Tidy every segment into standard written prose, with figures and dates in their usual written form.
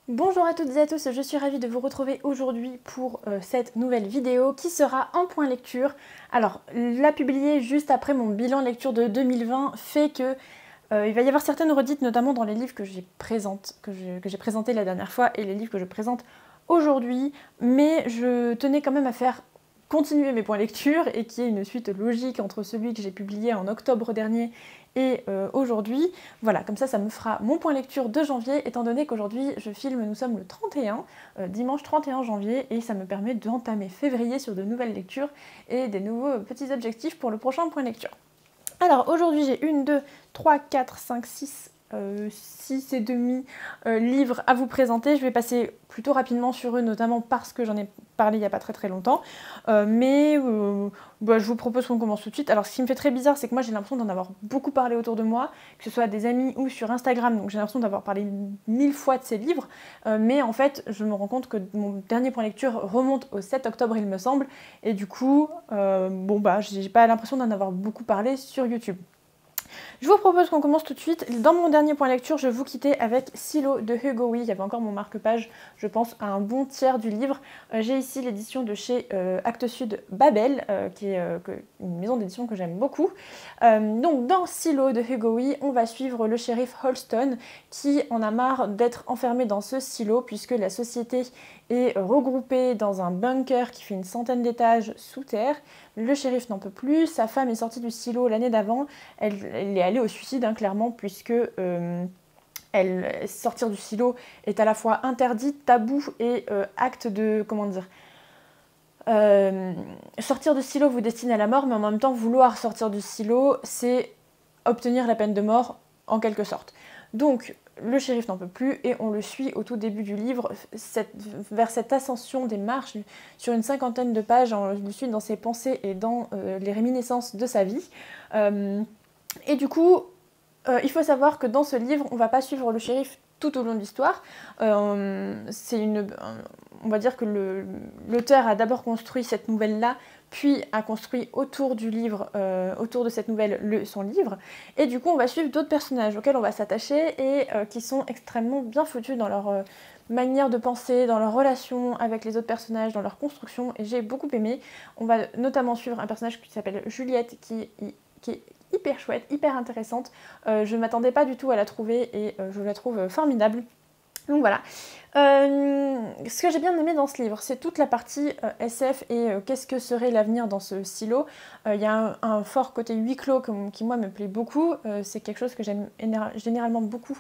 Bonjour à toutes et à tous, je suis ravie de vous retrouver aujourd'hui pour cette nouvelle vidéo qui sera en point lecture. Alors, la publier juste après mon bilan lecture de 2020 fait que il va y avoir certaines redites, notamment dans les livres que j'ai présentés la dernière fois et les livres que je présente aujourd'hui, mais je tenais quand même à faire continuer mes points lecture et qu'il y ait une suite logique entre celui que j'ai publié en octobre dernier et aujourd'hui. Voilà, comme ça me fera mon point lecture de janvier, étant donné qu'aujourd'hui je filme, nous sommes le 31, dimanche 31 janvier, et ça me permet d'entamer février sur de nouvelles lectures et des nouveaux petits objectifs pour le prochain point lecture. Alors aujourd'hui j'ai 1, 2, 3, 4, 5, 6, 6 et demi livres à vous présenter. Je vais passer plutôt rapidement sur eux, notamment parce que j'en ai parlé il n'y a pas très longtemps. Je vous propose qu'on commence tout de suite. Alors ce qui me fait très bizarre, c'est que moi j'ai l'impression d'en avoir beaucoup parlé autour de moi, que ce soit à des amis ou sur Instagram, donc j'ai l'impression d'avoir parlé 1000 fois de ces livres, mais en fait je me rends compte que mon dernier point lecture remonte au 7 octobre il me semble, et du coup, j'ai pas l'impression d'en avoir beaucoup parlé sur YouTube. Je vous propose qu'on commence tout de suite. Dans mon dernier point lecture, je vous quittais avec Silo de Hugo Weavy. Il y avait encore mon marque-page, je pense, à un bon tiers du livre. J'ai ici l'édition de chez Actes Sud Babel, qui est une maison d'édition que j'aime beaucoup. Donc dans Silo de Hugo Weavy, on va suivre le shérif Holston qui en a marre d'être enfermé dans ce silo puisque la société est regroupée dans un bunker qui fait une centaine d'étages sous terre. Le shérif n'en peut plus, sa femme est sortie du silo l'année d'avant, elle est allée au suicide clairement puisque sortir du silo est à la fois interdit, tabou et acte de, comment dire, sortir du silo vous destine à la mort, mais en même temps vouloir sortir du silo c'est obtenir la peine de mort en quelque sorte. Donc le shérif n'en peut plus et on le suit au tout début du livre vers cette ascension des marches sur une cinquantaine de pages. On le suit dans ses pensées et dans les réminiscences de sa vie. Et du coup, il faut savoir que dans ce livre, on ne va pas suivre le shérif tout au long de l'histoire. On va dire que l'auteur a d'abord construit cette nouvelle-là, puis a construit autour du livre, autour de cette nouvelle, son livre. Et du coup, on va suivre d'autres personnages auxquels on va s'attacher et qui sont extrêmement bien foutus dans leur manière de penser, dans leur relation avec les autres personnages, dans leur construction. Et j'ai beaucoup aimé. On va notamment suivre un personnage qui s'appelle Juliette, qui est hyper chouette, hyper intéressante. Je ne m'attendais pas du tout à la trouver et je la trouve formidable. Donc voilà. Ce que j'ai bien aimé dans ce livre, c'est toute la partie SF et qu'est-ce que serait l'avenir dans ce silo. Il y a un fort côté huis clos qui moi me plaît beaucoup. C'est quelque chose que j'aime généralement beaucoup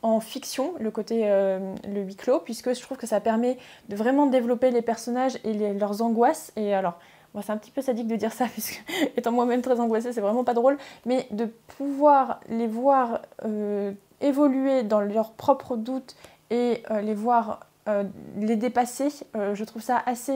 en fiction, le côté le huis clos, puisque je trouve que ça permet de vraiment développer les personnages et leurs angoisses. Et alors, bon, c'est un petit peu sadique de dire ça, puisque étant moi-même très angoissée, c'est vraiment pas drôle, mais de pouvoir les voir évoluer dans leurs propres doutes et les voir les dépasser, je trouve ça assez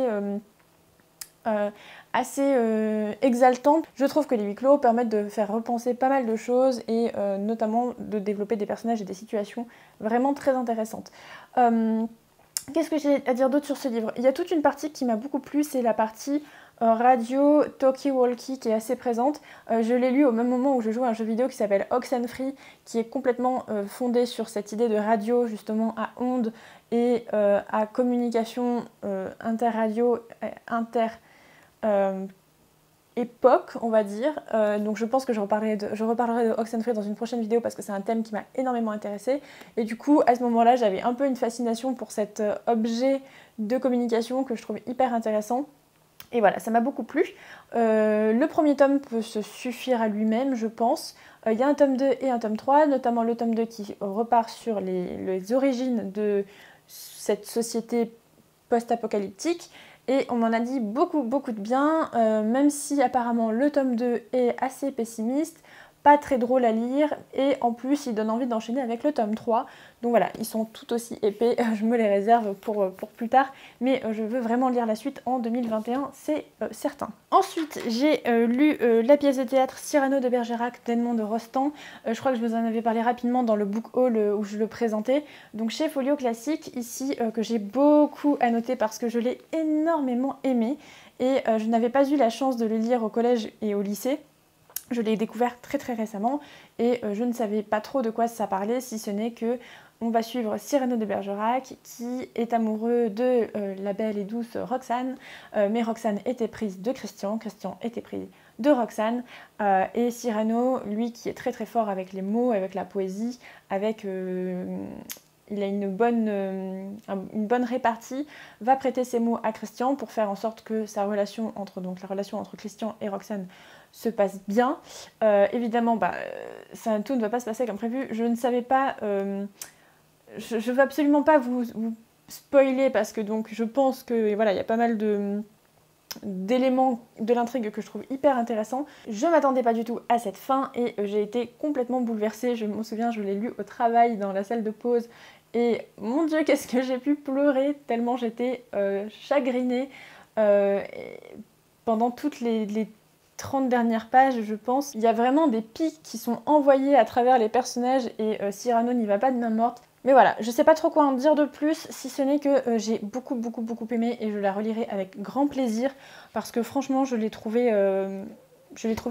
exaltant. Je trouve que les huis clos permettent de faire repenser pas mal de choses et notamment de développer des personnages et des situations vraiment très intéressantes. Qu'est-ce que j'ai à dire d'autre sur ce livre? Il y a toute une partie qui m'a beaucoup plu, c'est la partie radio talkie-walkie qui est assez présente. Je l'ai lu au même moment où je joue à un jeu vidéo qui s'appelle Oxenfree, qui est complètement fondé sur cette idée de radio justement à ondes et à communication interradio, époque, on va dire. Donc je pense que je reparlerai de Oxenfree dans une prochaine vidéo parce que c'est un thème qui m'a énormément intéressée. Et du coup, à ce moment-là, j'avais un peu une fascination pour cet objet de communication que je trouve hyper intéressant. Et voilà, ça m'a beaucoup plu. Le premier tome peut se suffire à lui-même, je pense. Il y a un tome 2 et un tome 3, notamment le tome 2 qui repart sur les origines de cette société post-apocalyptique. Et on m'en a dit beaucoup de bien, même si apparemment le tome 2 est assez pessimiste, pas très drôle à lire, et en plus il donne envie d'enchaîner avec le tome 3. Donc voilà, ils sont tout aussi épais, je me les réserve pour plus tard, mais je veux vraiment lire la suite en 2021, c'est certain. Ensuite, j'ai lu la pièce de théâtre Cyrano de Bergerac d'Edmond de Rostand. Je crois que je vous en avais parlé rapidement dans le book haul où je le présentais. Donc chez Folio Classique, ici, que j'ai beaucoup annoté parce que je l'ai énormément aimé, et je n'avais pas eu la chance de le lire au collège et au lycée. Je l'ai découvert très récemment et je ne savais pas trop de quoi ça parlait, si ce n'est que On va suivre Cyrano de Bergerac qui est amoureux de la belle et douce Roxane, mais Roxane était prise de Christian, Christian était pris de Roxane, et Cyrano, lui qui est très très fort avec les mots, avec la poésie, avec... il a une bonne répartie, va prêter ses mots à Christian pour faire en sorte que la relation entre Christian et Roxane se passe bien. Évidemment, tout ne va pas se passer comme prévu. Je ne savais pas... je ne veux absolument pas vous spoiler parce que donc, je pense que voilà, il y a pas mal d'éléments de l'intrigue que je trouve hyper intéressants. Je m'attendais pas du tout à cette fin et j'ai été complètement bouleversée. Je me souviens, je l'ai lu au travail dans la salle de pause et mon Dieu, qu'est-ce que j'ai pu pleurer tellement j'étais chagrinée pendant toutes les 30 dernières pages, je pense. Il y a vraiment des pics qui sont envoyés à travers les personnages et Cyrano n'y va pas de main morte. Mais voilà, je sais pas trop quoi en dire de plus, si ce n'est que j'ai beaucoup aimé et je la relirai avec grand plaisir parce que franchement je l'ai trouvé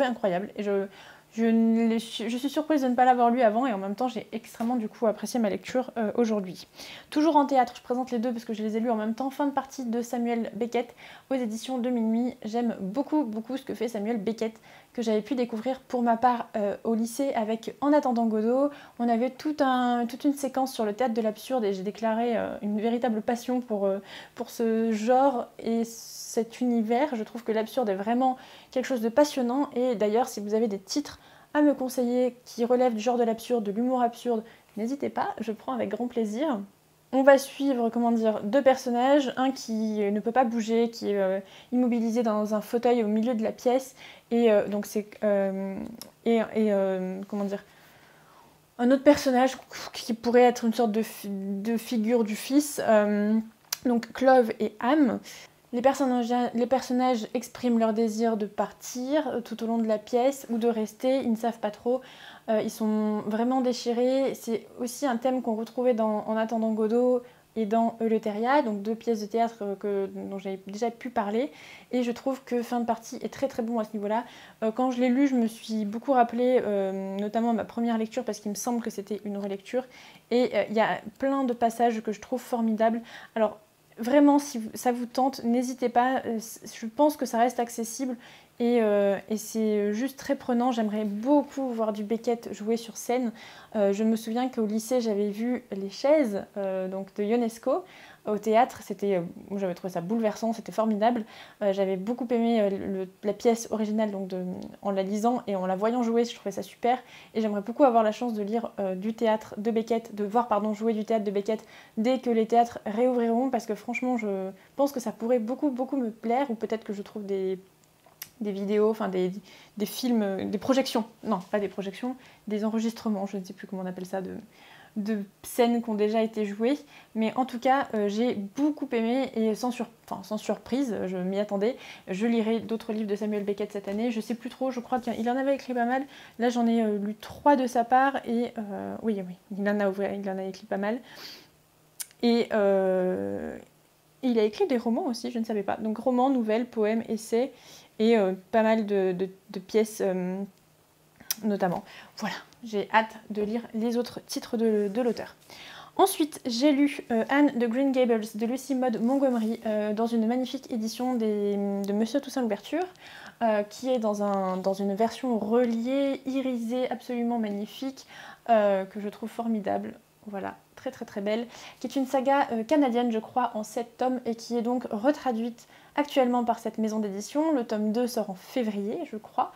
incroyable et je suis surprise de ne pas l'avoir lu avant et en même temps j'ai extrêmement du coup apprécié ma lecture aujourd'hui. Toujours en théâtre, je présente les deux parce que je les ai lus en même temps. Fin de partie de Samuel Beckett aux éditions de Minuit. J'aime beaucoup ce que fait Samuel Beckett, que j'avais pu découvrir pour ma part au lycée avec En attendant Godot. On avait toute une séquence sur le théâtre de l'absurde et j'ai déclaré une véritable passion pour ce genre et cet univers. Je trouve que l'absurde est vraiment quelque chose de passionnant et d'ailleurs si vous avez des titres à me conseiller qui relèvent du genre de l'absurde, de l'humour absurde, n'hésitez pas, je prends avec grand plaisir. On va suivre, deux personnages, un qui ne peut pas bouger, qui est immobilisé dans un fauteuil au milieu de la pièce, et donc c'est un autre personnage qui pourrait être une sorte de figure du fils, donc Clove et Am. Les personnages expriment leur désir de partir tout au long de la pièce ou de rester, ils ne savent pas trop, ils sont vraiment déchirés. C'est aussi un thème qu'on retrouvait dans En attendant Godot et dans Eleutheria, donc deux pièces de théâtre dont j'ai déjà pu parler, et je trouve que Fin de partie est très très bon à ce niveau-là. Quand je l'ai lu, je me suis beaucoup rappelé notamment ma première lecture parce qu'il me semble que c'était une relecture, et il y a plein de passages que je trouve formidables. Alors, vraiment, si ça vous tente, n'hésitez pas. Je pense que ça reste accessible et c'est juste très prenant. J'aimerais beaucoup voir du Beckett jouer sur scène. Je me souviens qu'au lycée, j'avais vu Les Chaises donc de Ionesco au théâtre. J'avais trouvé ça bouleversant, c'était formidable. J'avais beaucoup aimé la pièce originale en la lisant et en la voyant jouer, je trouvais ça super. Et j'aimerais beaucoup avoir la chance de lire du théâtre de Beckett, de voir jouer du théâtre de Beckett dès que les théâtres réouvriront, parce que franchement, je pense que ça pourrait beaucoup me plaire, ou peut-être que je trouve des vidéos, des films, des projections, non, pas des projections, des enregistrements, je ne sais plus comment on appelle ça, de scènes qui ont déjà été jouées, mais en tout cas j'ai beaucoup aimé et sans surprise, je m'y attendais. Je lirai d'autres livres de Samuel Beckett cette année, je sais plus trop, je crois qu'il en avait écrit pas mal. Là j'en ai lu 3 de sa part et oui, il en a écrit pas mal. Et il a écrit des romans aussi, je ne savais pas. Donc romans, nouvelles, poèmes, essais et pas mal de pièces notamment. Voilà, j'ai hâte de lire les autres titres de l'auteur. Ensuite, j'ai lu Anne de Green Gables de Lucy Maud Montgomery dans une magnifique édition de Monsieur Toussaint Louverture, qui est dans une version reliée, irisée, absolument magnifique, que je trouve formidable. Voilà, très belle, qui est une saga canadienne, je crois, en 7 tomes, et qui est donc retraduite actuellement par cette maison d'édition. Le tome 2 sort en février, je crois,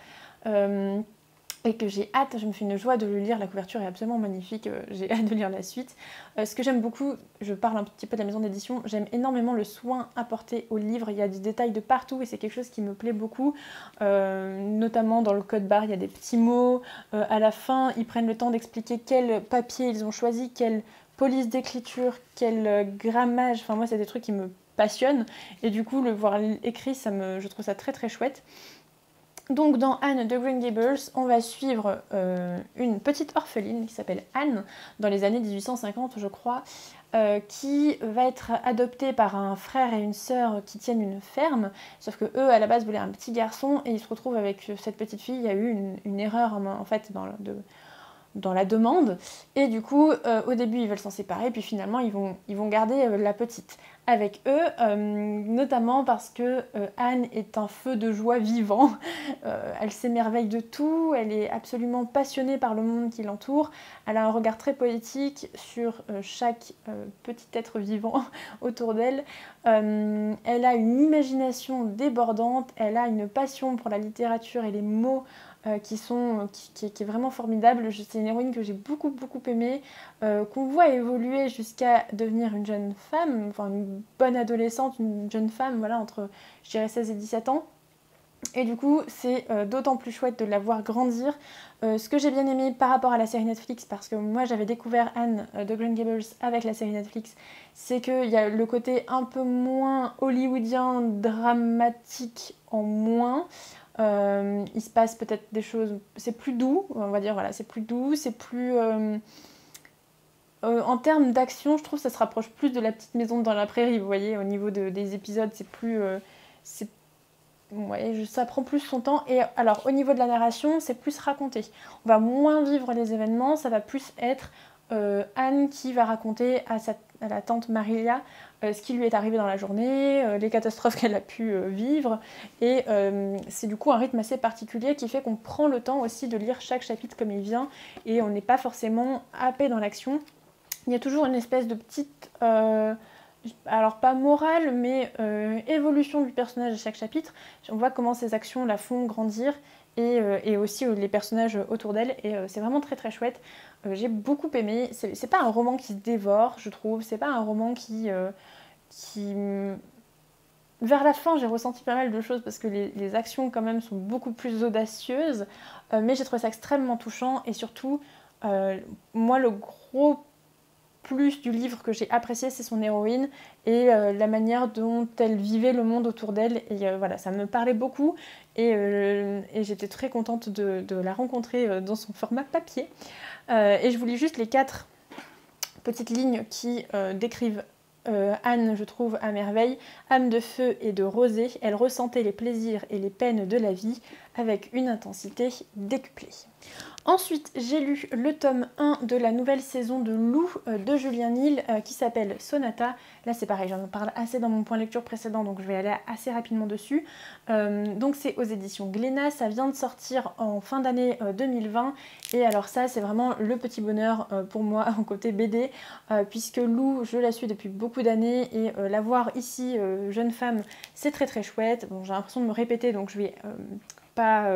et que j'ai hâte, je me fais une joie de le lire, la couverture est absolument magnifique, j'ai hâte de lire la suite. Ce que j'aime beaucoup, je parle un petit peu de la maison d'édition, j'aime énormément le soin apporté au livre, il y a des détails de partout et c'est quelque chose qui me plaît beaucoup, notamment dans le code barre, il y a des petits mots, à la fin ils prennent le temps d'expliquer quel papier ils ont choisi, quelle police d'écriture, quel grammage, enfin moi c'est des trucs qui me passionnent et du coup le voir écrit, je trouve ça très chouette. Donc dans Anne de Green Gables, on va suivre une petite orpheline qui s'appelle Anne, dans les années 1850 je crois, qui va être adoptée par un frère et une sœur qui tiennent une ferme, sauf que eux à la base voulaient un petit garçon et ils se retrouvent avec cette petite fille. Il y a eu une erreur en fait dans la demande. Et du coup, au début, ils veulent s'en séparer, puis finalement, ils vont garder la petite avec eux, notamment parce que Anne est un feu de joie vivant. Elle s'émerveille de tout, elle est absolument passionnée par le monde qui l'entoure, elle a un regard très poétique sur chaque petit être vivant autour d'elle. Elle a une imagination débordante, elle a une passion pour la littérature et les mots qui est vraiment formidable. C'est une héroïne que j'ai beaucoup aimée, qu'on voit évoluer jusqu'à devenir une jeune femme, enfin une bonne adolescente, une jeune femme, voilà, entre je dirais 16 et 17 ans. Et du coup, c'est d'autant plus chouette de la voir grandir. Ce que j'ai bien aimé par rapport à la série Netflix, parce que moi j'avais découvert Anne de Green Gables avec la série Netflix, c'est qu'il y a le côté un peu moins hollywoodien, dramatique en moins. Il se passe peut-être des choses, c'est plus doux, on va dire, voilà, c'est plus doux, c'est plus... en termes d'action, je trouve que ça se rapproche plus de La Petite Maison dans la Prairie, vous voyez, au niveau des épisodes, c'est plus... ouais, ça prend plus son temps. Et alors, au niveau de la narration, c'est plus raconté. On va moins vivre les événements, ça va plus être Anne qui va raconter à la tante Marilia ce qui lui est arrivé dans la journée, les catastrophes qu'elle a pu vivre. Et c'est du coup un rythme assez particulier qui fait qu'on prend le temps aussi de lire chaque chapitre comme il vient et on n'est pas forcément happé dans l'action. Il y a toujours une espèce de petite... alors pas morale, mais évolution du personnage à chaque chapitre. On voit comment ses actions la font grandir et aussi les personnages autour d'elle. Et c'est vraiment très chouette. J'ai beaucoup aimé. C'est pas un roman qui se dévore, je trouve. C'est pas un roman qui... Vers la fin, j'ai ressenti pas mal de choses parce que les actions quand même sont beaucoup plus audacieuses. Mais j'ai trouvé ça extrêmement touchant. Et surtout, moi, le gros plus du livre que j'ai apprécié, c'est son héroïne et la manière dont elle vivait le monde autour d'elle. Et voilà, ça me parlait beaucoup et j'étais très contente de la rencontrer dans son format papier. Et je vous lis juste les 4 petites lignes qui décrivent Anne, je trouve, à merveille. Âme de feu et de rosée, elle ressentait les plaisirs et les peines de la vie avec une intensité décuplée. Ensuite, j'ai lu le tome 1 de la nouvelle saison de Lou de Julien Nil qui s'appelle Sonata. Là c'est pareil, j'en parle assez dans mon point lecture précédent, donc je vais aller assez rapidement dessus. Donc c'est aux éditions Glénat, ça vient de sortir en fin d'année 2020. Et alors ça c'est vraiment le petit bonheur pour moi en côté BD, puisque Lou, je la suis depuis beaucoup d'années et la voir ici, jeune femme, c'est très chouette. Bon, j'ai l'impression de me répéter, donc je vais pas...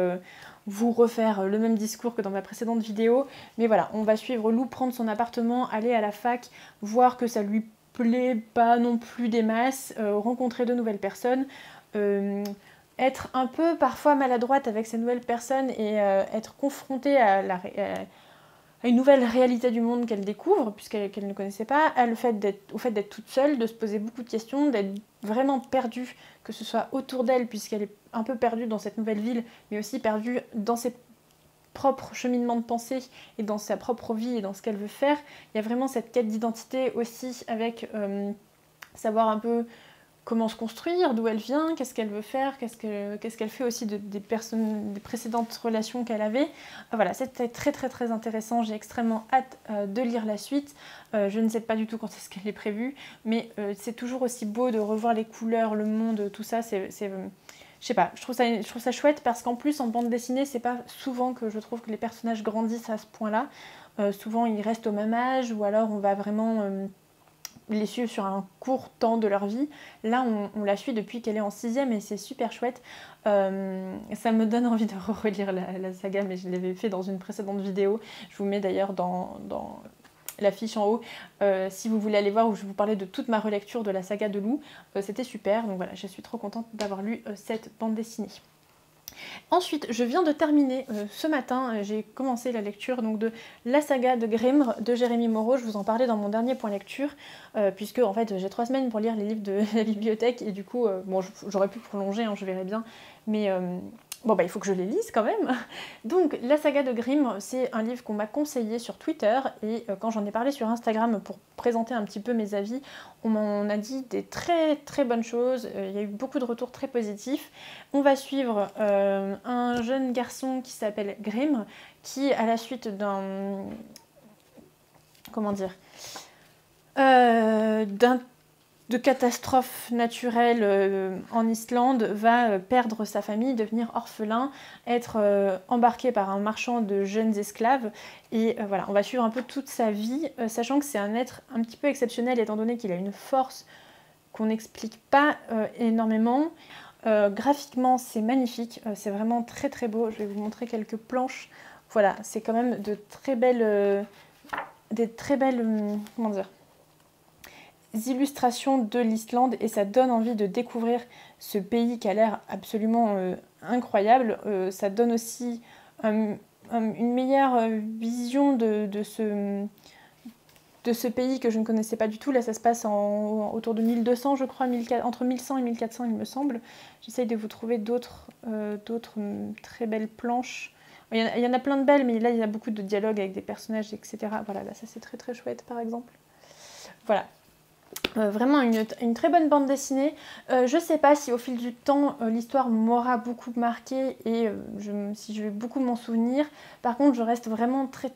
vous refaire le même discours que dans ma précédente vidéo, mais voilà, on va suivre Lou prendre son appartement, aller à la fac, voir que ça lui plaît pas non plus des masses, rencontrer de nouvelles personnes, être un peu parfois maladroite avec ces nouvelles personnes et être confrontée à une nouvelle réalité du monde qu'elle découvre, puisqu'elle ne connaissait pas, au fait d'être toute seule, de se poser beaucoup de questions, d'être vraiment perdue, que ce soit autour d'elle, puisqu'elle est un peu perdue dans cette nouvelle ville, mais aussi perdue dans ses propres cheminements de pensée et dans sa propre vie et dans ce qu'elle veut faire. Il y a vraiment cette quête d'identité aussi avec savoir un peu comment se construire, d'où elle vient, qu'est-ce qu'elle veut faire, qu'est-ce qu'elle fait aussi des précédentes relations qu'elle avait. Voilà, c'était très intéressant, j'ai extrêmement hâte de lire la suite. Je ne sais pas du tout quand est-ce qu'elle est prévue, mais c'est toujours aussi beau de revoir les couleurs, le monde, tout ça, je sais pas, je trouve ça chouette parce qu'en plus en bande dessinée, c'est pas souvent que je trouve que les personnages grandissent à ce point-là. Souvent ils restent au même âge ou alors on va vraiment... les suivre sur un court temps de leur vie. Là, on la suit depuis qu'elle est en 6e et c'est super chouette. Ça me donne envie de relire la saga, mais je l'avais fait dans une précédente vidéo. Je vous mets d'ailleurs dans l'affiche en haut, si vous voulez aller voir où je vous parlais de toute ma relecture de la saga de Lou. C'était super, donc voilà, je suis trop contente d'avoir lu cette bande dessinée. Ensuite, je viens de terminer ce matin, j'ai commencé la lecture donc, de la saga de Grimr de Jérémy Moreau. Je vous en parlais dans mon dernier point lecture, puisque en fait j'ai 3 semaines pour lire les livres de la bibliothèque et du coup, bon, j'aurais pu prolonger, hein, je verrai bien, mais bon bah il faut que je les lise quand même. Donc la saga de Grimr, c'est un livre qu'on m'a conseillé sur Twitter et quand j'en ai parlé sur Instagram pour présenter un petit peu mes avis, on m'en a dit des très bonnes choses, il y a eu beaucoup de retours très positifs. On va suivre un jeune garçon qui s'appelle Grimr, qui, à la suite d'un... comment dire, de catastrophe naturelle en Islande, va perdre sa famille, devenir orphelin, être embarqué par un marchand de jeunes esclaves. Et voilà, on va suivre un peu toute sa vie, sachant que c'est un être un petit peu exceptionnel, étant donné qu'il a une force qu'on n'explique pas énormément. Graphiquement, c'est magnifique, c'est vraiment très très beau. Je vais vous montrer quelques planches. Voilà, c'est quand même de très belles... des très belles... comment dire, illustrations de l'Islande, et ça donne envie de découvrir ce pays qui a l'air absolument incroyable. Ça donne aussi une meilleure vision de ce pays que je ne connaissais pas du tout. Là, ça se passe autour de 1200, je crois, entre 1100 et 1400, il me semble. J'essaye de vous trouver d'autres très belles planches. Il y en a plein de belles, mais là, il y a beaucoup de dialogues avec des personnages, etc. Voilà, là, ça, c'est très, très chouette, par exemple. Voilà. Vraiment une très bonne bande dessinée. Je sais pas si au fil du temps l'histoire m'aura beaucoup marqué et si je vais beaucoup m'en souvenir. Par contre, je reste vraiment très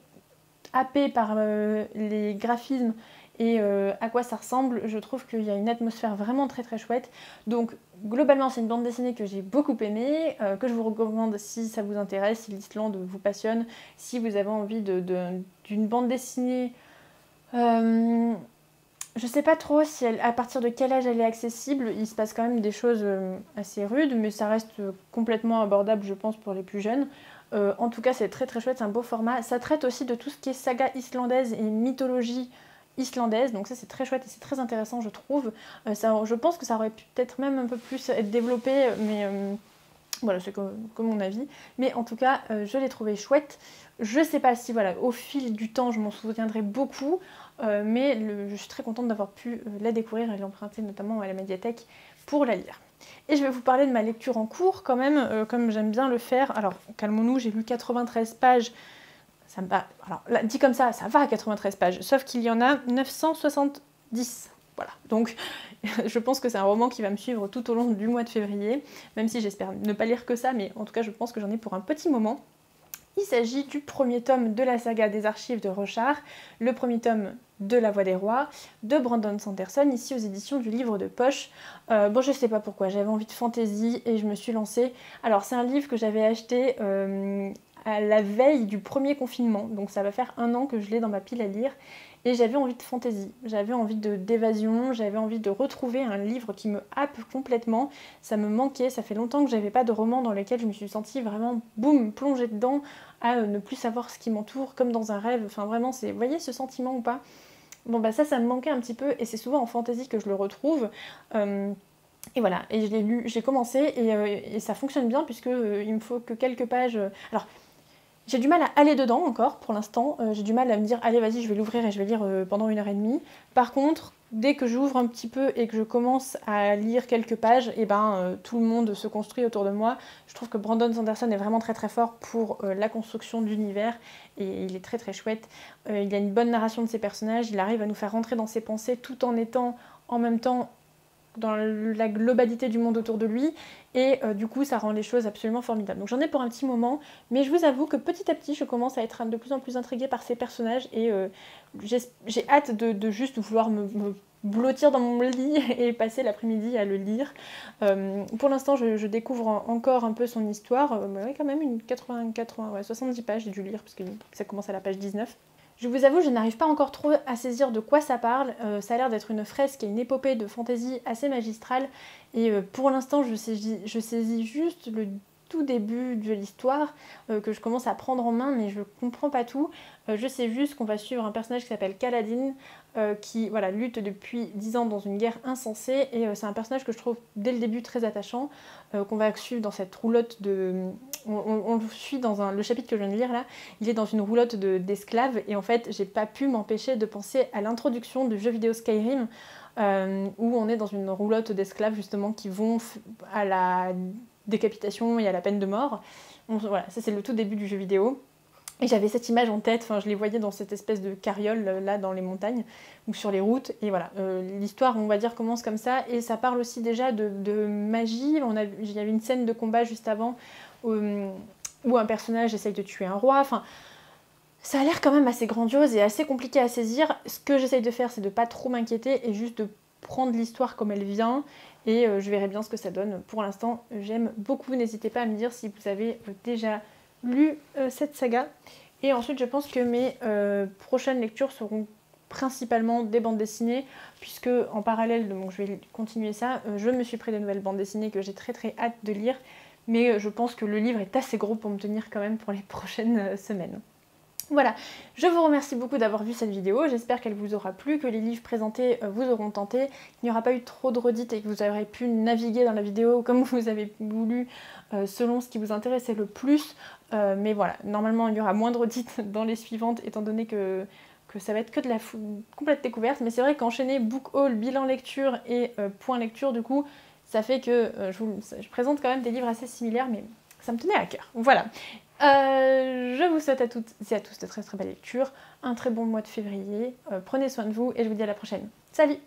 happée par les graphismes et à quoi ça ressemble. Je trouve qu'il y a une atmosphère vraiment très très chouette. Donc globalement, c'est une bande dessinée que j'ai beaucoup aimée, que je vous recommande si ça vous intéresse, si l'Islande vous passionne, si vous avez envie d'une bande dessinée. Je sais pas trop si à partir de quel âge elle est accessible. Il se passe quand même des choses assez rudes, mais ça reste complètement abordable, je pense, pour les plus jeunes. En tout cas, c'est très très chouette, c'est un beau format. Ça traite aussi de tout ce qui est saga islandaise et mythologie islandaise, donc ça c'est très chouette et c'est très intéressant, je trouve. Je pense que ça aurait pu peut-être même un peu plus être développé, mais voilà, c'est comme mon avis. Mais en tout cas, je l'ai trouvé chouette. Je sais pas si, voilà, au fil du temps, je m'en souviendrai beaucoup. Mais je suis très contente d'avoir pu la découvrir et l'emprunter notamment à la médiathèque pour la lire. Et je vais vous parler de ma lecture en cours quand même, comme j'aime bien le faire. Alors, calmons-nous, j'ai lu 93 pages. Ça me va. Alors, là, dit comme ça va à 93 pages, sauf qu'il y en a 970. Voilà, donc je pense que c'est un roman qui va me suivre tout au long du mois de février, même si j'espère ne pas lire que ça, mais en tout cas je pense que j'en ai pour un petit moment. Il s'agit du premier tome de la saga des archives de Rochard, le premier tome de La Voix des Rois, de Brandon Sanderson, ici aux éditions du Livre de Poche. Bon, je sais pas pourquoi, j'avais envie de fantaisie et je me suis lancée. Alors, c'est un livre que j'avais acheté à la veille du premier confinement, donc ça va faire 1 an que je l'ai dans ma pile à lire. Et j'avais envie de fantaisie, j'avais envie d'évasion, j'avais envie de retrouver un livre qui me happe complètement. Ça me manquait, ça fait longtemps que j'avais pas de roman dans lequel je me suis sentie vraiment, boum, plongée dedans, à ne plus savoir ce qui m'entoure, comme dans un rêve. Enfin vraiment, vous voyez ce sentiment ou pas? Bon bah ça me manquait un petit peu, et c'est souvent en fantaisie que je le retrouve. Et voilà, et je l'ai lu, j'ai commencé, et ça fonctionne bien, puisque il me faut que quelques pages... Alors, j'ai du mal à aller dedans encore pour l'instant, j'ai du mal à me dire allez vas-y je vais l'ouvrir et je vais lire pendant 1h30. Par contre, dès que j'ouvre un petit peu et que je commence à lire quelques pages, et tout le monde se construit autour de moi. Je trouve que Brandon Sanderson est vraiment très très fort pour la construction d'univers, et il est très très chouette. Il a une bonne narration de ses personnages, il arrive à nous faire rentrer dans ses pensées tout en étant en même temps dans la globalité du monde autour de lui, et du coup ça rend les choses absolument formidables. Donc j'en ai pour un petit moment, mais je vous avoue que petit à petit je commence à être de plus en plus intriguée par ces personnages, et j'ai hâte de juste vouloir me blottir dans mon lit et passer l'après-midi à le lire. Pour l'instant je découvre encore un peu son histoire, ouais, quand même une 70 pages j'ai dû lire parce que ça commence à la page 19. Je vous avoue, je n'arrive pas encore trop à saisir de quoi ça parle. Ça a l'air d'être une fresque et une épopée de fantaisie assez magistrale. Et pour l'instant, je saisis juste le tout début de l'histoire, que je commence à prendre en main, mais je comprends pas tout. Je sais juste qu'on va suivre un personnage qui s'appelle Kaladin, qui voilà, lutte depuis 10 ans dans une guerre insensée. Et c'est un personnage que je trouve dès le début très attachant, qu'on va suivre dans cette roulotte de... On le suit dans le chapitre que je viens de lire là, il est dans une roulotte d'esclaves, et en fait j'ai pas pu m'empêcher de penser à l'introduction du jeu vidéo Skyrim, où on est dans une roulotte d'esclaves justement qui vont à la décapitation et à la peine de mort. Voilà, ça c'est le tout début du jeu vidéo. Et j'avais cette image en tête, enfin je les voyais dans cette espèce de carriole là dans les montagnes ou sur les routes, et voilà, l'histoire on va dire commence comme ça, et ça parle aussi déjà de magie. Il y avait une scène de combat juste avant où un personnage essaye de tuer un roi, enfin ça a l'air quand même assez grandiose et assez compliqué à saisir. Ce que j'essaye de faire, c'est de pas trop m'inquiéter et juste de prendre l'histoire comme elle vient, et je verrai bien ce que ça donne. Pour l'instant, j'aime beaucoup. N'hésitez pas à me dire si vous avez déjà lu cette saga. Et ensuite, je pense que mes prochaines lectures seront principalement des bandes dessinées, puisque en parallèle, donc je vais continuer ça, je me suis pris des nouvelles bandes dessinées que j'ai très hâte de lire, mais je pense que le livre est assez gros pour me tenir quand même pour les prochaines semaines. Voilà, je vous remercie beaucoup d'avoir vu cette vidéo, j'espère qu'elle vous aura plu, que les livres présentés vous auront tenté, qu'il n'y aura pas eu trop de redites et que vous aurez pu naviguer dans la vidéo comme vous avez voulu, selon ce qui vous intéressait le plus. Mais voilà, normalement il y aura moins de redites dans les suivantes, étant donné que ça va être que de la complète découverte. Mais c'est vrai qu'enchaîner book haul, bilan lecture et point lecture, du coup, ça fait que je présente quand même des livres assez similaires, mais ça me tenait à cœur. Voilà. Je vous souhaite à toutes et à tous de très belles lectures, un très bon mois de février, prenez soin de vous et je vous dis à la prochaine. Salut!